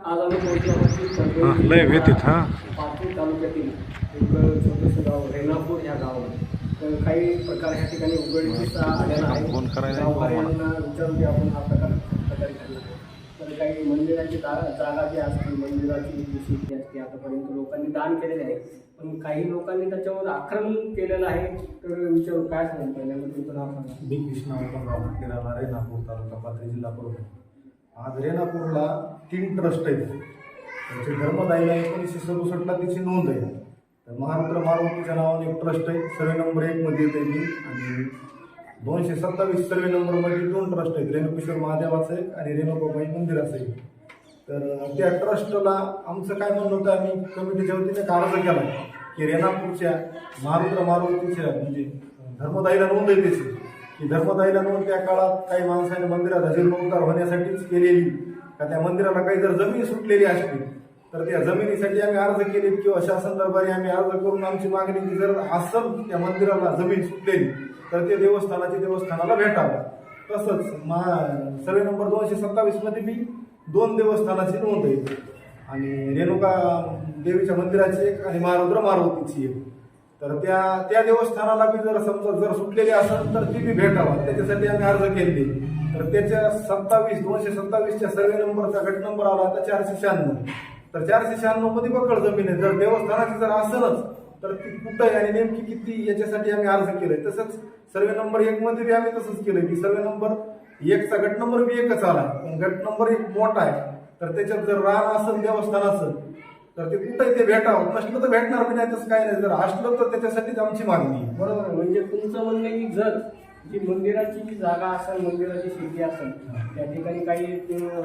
आज आम्ही पोहोचलो लय व्यतीत हा पाथरी तालुक्यातील एक छोटंसं गाव रेणापूर ह्या गावामध्ये. तर काही प्रकार ह्या ठिकाणी उघडकीस आलेला आहे. गावकऱ्यांना विचारून की आपण हा प्रकार प्रकारे घडला आहे. तर काही मंदिराची जागा जी असते, मंदिराची जी शेती असते, आतापर्यंत लोकांनी दान केलेले आहे, पण काही लोकांनी त्याच्यावर आक्रमण केलेलं आहे. तर विचारू काय सांगेल पहिल्यांदा तुमचं नाव सांगा. बी कृष्णा राव किराणा रेणापूर तालुका पाथरी जिल्हा परभणी. आज रेणापूरला 3 ट्रस्ट आहेत. त्याचे धर्मदायीला 1967ला त्याची नोंद आहे. तर महारुद्र मारुतीच्या नावाने एक ट्रस्ट आहे, सर्वे नंबर 1 मध्ये येते ती, आणि 227 सर्वे नंबरमध्ये 2 ट्रस्ट आहेत, रेणुकेश्वर महादेवाचं एक आणि रेणुकाबाई मंदिराचं एक. तर त्या ट्रस्टला आमचं काय म्हणणं होतं, आम्ही कमिटीच्या वतीने एक अर्ज केला की रेणापूरच्या महारुद्र मारुतीच्या म्हणजे धर्मदायीला नोंद आहे त्याची, की धर्मदायीला नोंद त्या काळात काही माणसाने मंदिरात जीर्णोद्धार होण्यासाठीच केलेली, का त्या मंदिराला काही जर जमीन सुटलेली असली तर त्या जमिनीसाठी आम्ही अर्ज केले किंवा शासन दरबारी आम्ही अर्ज करून आमची मागणी की जर असल त्या मंदिराला जमीन सुटलेली तर ते देवस्थानाला भेटावं. तसंच सर्वे नंबर 227 मध्ये बी 2 देवस्थानाची नोंद आहे, आणि रेणुका देवीच्या मंदिराची एक आणि महारुद्र मारुतीची एक. तर त्या देवस्थानाला बी जर समजा जर सुटलेली असेल तर ती बी भेटावं, त्याच्यासाठी आम्ही अर्ज केले. तर त्याच्या 227च्या सर्वे नंबरचा गट नंबर आला आता 496. तर 496 मध्ये बकळ जमीन आहे. जर देवस्थानाची जर असेलच तर ती कुठं आहे आणि नेमकी किती, याच्यासाठी आम्ही अर्ज केलाय. तसंच सर्वे नंबर 1 मध्ये बी आम्ही तसंच केलंय की सर्वे नंबर 1चा गट नंबर बी 1च आला, पण गट नंबर 1 मोठा आहे. तर त्याच्यात जर रान असेल देवस्थान असेल तर ते कुठंही ते भेटावं, नसलं तर भेटणार बी नाही, तसं काय नाही. जर असलं तर त्याच्यासाठीच आमची मागणी आहे. बरोबर आहे. म्हणजे तुमचं म्हणणं आहे की जर जी मंदिराची जी जागा असेल, मंदिराची शेती असेल, त्या ठिकाणी काही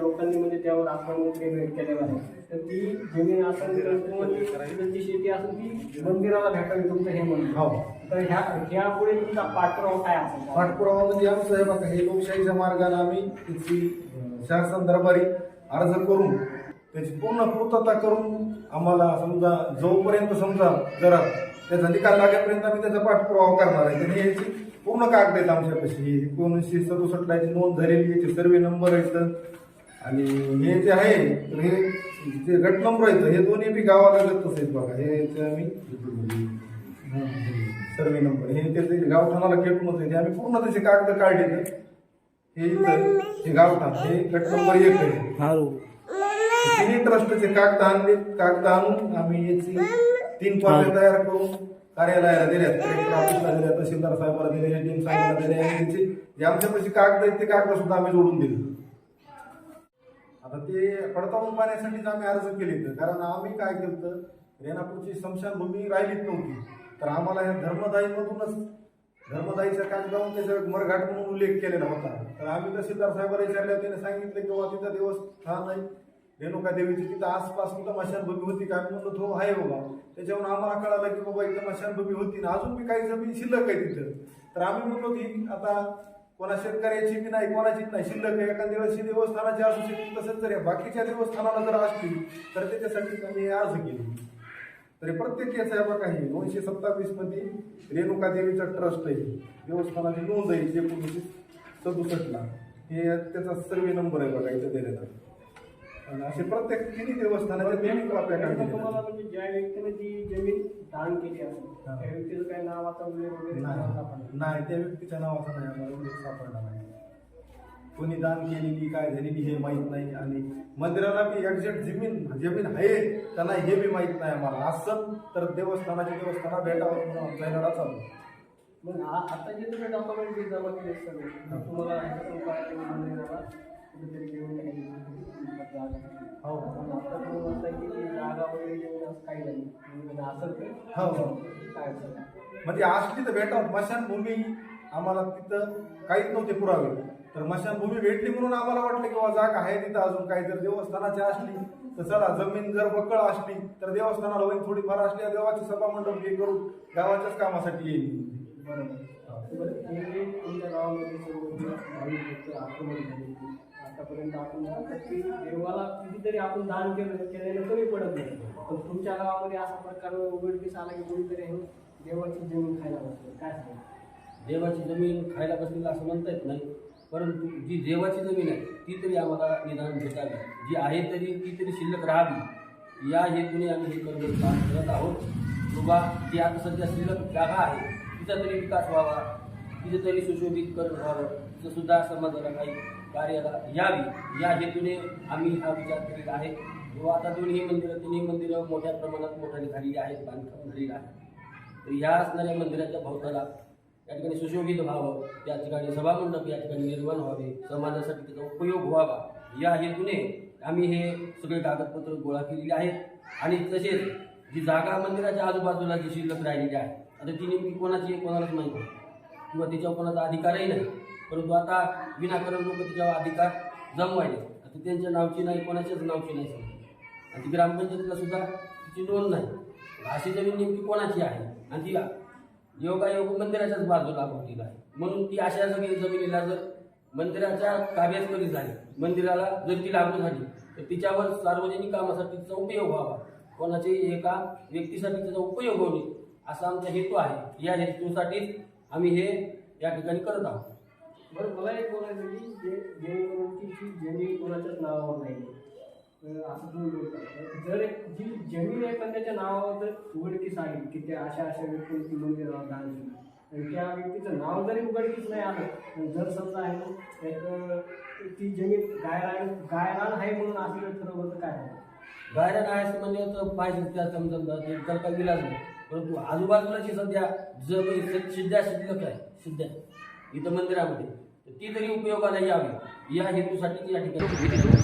लोकांनी म्हणजे त्यावर आक्रमण केलेलं आहे, तर ती जमीन असेल तर जी शेती असेल ती मंदिराला भेटावी, तुमचं हे म्हणणं. हो. तर ह्यापुढे तुमचा पाठपुरावा काय असेल? पाठपुरावा म्हणजे आमचं हे बघा, हे लोकशाहीच्या मार्गाने आम्ही त्याची शासन दरबारी अर्ज करून त्याची पूर्ण पूर्तता करून आम्हाला समजा जोपर्यंत समजा जरा त्याचा निकाल लागेपर्यंत आम्ही त्याचा पाठपुरावा करणार आहे. आणि याची पूर्ण कागद आहेत आमच्यापाशी. 1967ला याची नोंद झालेली, याचे सर्वे नंबर आहेत, आणि हे जे आहे तर हे जे गट नंबर आहेत हे दोन्ही बी गावाला लागतच आहेत बघा. हे आम्ही सर्वे नंबर हे त्याचे गावठाणाला खेटूनच आहे. आम्ही पूर्ण त्याचे कागद काढले. हे इथं हे गावठाण हे गट नंबर 1 आहे. तिन्ही ट्रस्टचे कागद आणून आम्ही याची 3 कॉप्या तयार करून कार्यालयाला दिल्या, कलेक्टर ऑफिसला दिल्या, तहसीलदार साहेबाला दिले, डीएम साहेबाला दिले, आणि त्याचे जे आमच्यापाशी कागद आहेत ते कागद सुद्धा आम्ही जोडून दिले. आता ते पडताळून पाहण्यासाठीच आम्ही अर्ज केले. कारण आम्ही काय केलं, रेणापूरची स्मशानभूमी राहिलीच नव्हती, तर आम्हाला ह्या धर्मदायीमधूनच धर्मदायीच्या कागदावरून त्याचा मरघाट म्हणून उल्लेख केलेला होता. तर आम्ही तहसीलदार साहेबाला विचारल्यावर त्याने सांगितलं की बाबा तिथं देवस्थान नाही, रेणुका देवीची तिथं आसपास कुठं मशानभूमी होती काय, म्हणलं तो आहे बाबा. त्याच्यावरून आम्हाला कळालं की बाबा इथं मशानभूमी होती ना अजून बी काही जमीन शिल्लक आहे तिथं. तर आम्ही म्हणलो की आता कोणा शेतकऱ्याची बी नाही, कोणाचीच नाही, शिल्लक आहे. एखाद्या वेळेस देवस्थानाची असू शकते, तसंच जर बाकीच्या देवस्थानाला जर असतील तर त्याच्यासाठी आम्ही अर्ज केले. तरी प्रत्येक केस आहे बघा, हे 227 मध्ये रेणुका देवीचा ट्रस्ट आहे, देवस्थानाची नोंद आहे 1967ला, हे त्याचा सर्वे नंबर आहे बघा इथं दिलेला. आणि असे प्रत्येक तिन्ही देवस्थानाच्या दोन्ही कॉप्या काढल्या. तुम्हाला म्हणजे ज्या व्यक्तीने जी जमीन दान केली असेल त्या व्यक्तीचं काही नावाचा उल्लेख वगैरे नाही, त्या व्यक्तीच्या नावाचा नाही आम्हाला उल्लेख सापडला नाही. कोणी दान केलेली काय झालेली हे माहीत नाही, आणि मंदिराला बी एक्झॅक्ट जमीन आहे का नाही हे बी माहीत नाही आम्हाला. असं तर देवस्थानाला भेटावं म्हणून आमचा लढा चालू. मग आता जे तुम्ही डॉक्युमेंट जमा केले सगळे, तुम्हाला मंदिराला कुठेतरी घेऊन हो आता तुम्ही म्हणताय की जागा वगैरे घेऊन काही नाही असं हो काय म्हणजे असली तर भेटावं. स्मशानभूमी आम्हाला तिथं काहीच नव्हते पुरावे, तर स्मशानभूमी भेटली म्हणून आम्हाला वाटलं की जागा आहे तिथं अजून काही. जर देवस्थानाची असली तर चला, जमीन जर बकळ असली तर देवस्थानाला होईल, थोडीफार असली देवाची सभा मंडप हे करून गावाच्याच कामासाठी येईल. बरोबर. तुमच्या गावामध्ये आक्रमण झाले आतापर्यंत आपण देवाला कितीतरी आपण दान केलेलं कमी पडत नाही, पण तुमच्या गावामध्ये असा प्रकार उघडकीस आला की कोणीतरी हे देवाची जमीन खायला बसलं, काय सांगा? देवाची जमीन खायला बसलेला असं म्हणता येत नाही, परंतु जी देवाची जमीन आहे ती तरी आम्हाला निदान भेटावी, जी आहे तरी ती तरी शिल्लक राहावी, या हेतूने आम्ही हे काम करत आहोत. किंवा जी आता सध्या शिल्लक जागा आहे तिचा तरी विकास व्हावा, तिचं तरी सुशोभीकरण व्हावं, तिचं सुद्धा समाजाला काही कार्याला यावी, या हेतूने आम्ही हा विचार केलेला आहे. किंवा आता तिन्ही मंदिरं मोठ्या प्रमाणात मोठाली झालेली आहेत, बांधकाम झालेलं आहे. तर ह्या असणाऱ्या मंदिराच्या भोवताला या ठिकाणी सुशोभित व्हावं, त्या ठिकाणी सभामंडप या ठिकाणी निर्माण व्हावे, समाजासाठी त्याचा उपयोग व्हावा, या हेतूने आम्ही हे सगळे कागदपत्र गोळा केलेली आहेत. आणि तसेच जी जागा मंदिराच्या आजूबाजूला जी शिल्लक राहिलेली आहे, आता ती नेमकी कोणाची आहे कोणालाच माहीत नाही किंवा तिच्यावर कोणाचा अधिकारही नाही. परंतु आता विनाकारण लोक तिच्यावर अधिकार जमवायले, आता त्यांच्या नावची नाही, कोणाच्याच नावची नाही समजा, आणि ती ग्रामपंचायतीला सुद्धा तिची नोंद नाही. अशी जमीन नेमकी कोणाची आहे आणि ती योगायोग मंदिराच्याच बाजूला होतील आहे. म्हणून ती अशा जमिनीला जर मंदिराच्या ताब्यात कधी झाली, मंदिराला जर ती लागू झाली तर तिच्यावर सार्वजनिक कामासाठी तिचा उपयोग व्हावा, कोणाचे एका व्यक्तीसाठी त्याचा उपयोग होणे असा आमचा हेतू आहे. या हेतूसाठीच आम्ही हे या ठिकाणी करत आहोत. बरं, मला एक बोलायचं की जेणेकरून की जमीन कोणाच्याच नावावर नाही असं तुम्ही बोलता. जर जी जमीन एखाद्याच्या नावावर जर उघडकीस आली की त्या अशा व्यक्तींची मंदिरावर दान केली आणि त्या व्यक्तीचं नाव जरी उघडकीस नाही आलं, जर समजा आहे ना एक ती जमीन गायरान आहे म्हणून असं जर ठरवलं तर काय होतं? गायरान आहे असं म्हणजे तर पाहिजे त्या समजा तर काही विलाज नाही. परंतु आजूबाजूला सध्या जमीन शिद्ध्या शिल्लक आहे, शिद्ध्या इथं मंदिरामध्ये, तर ती तरी उपयोगाला यावी या हेतूसाठी या ठिकाणी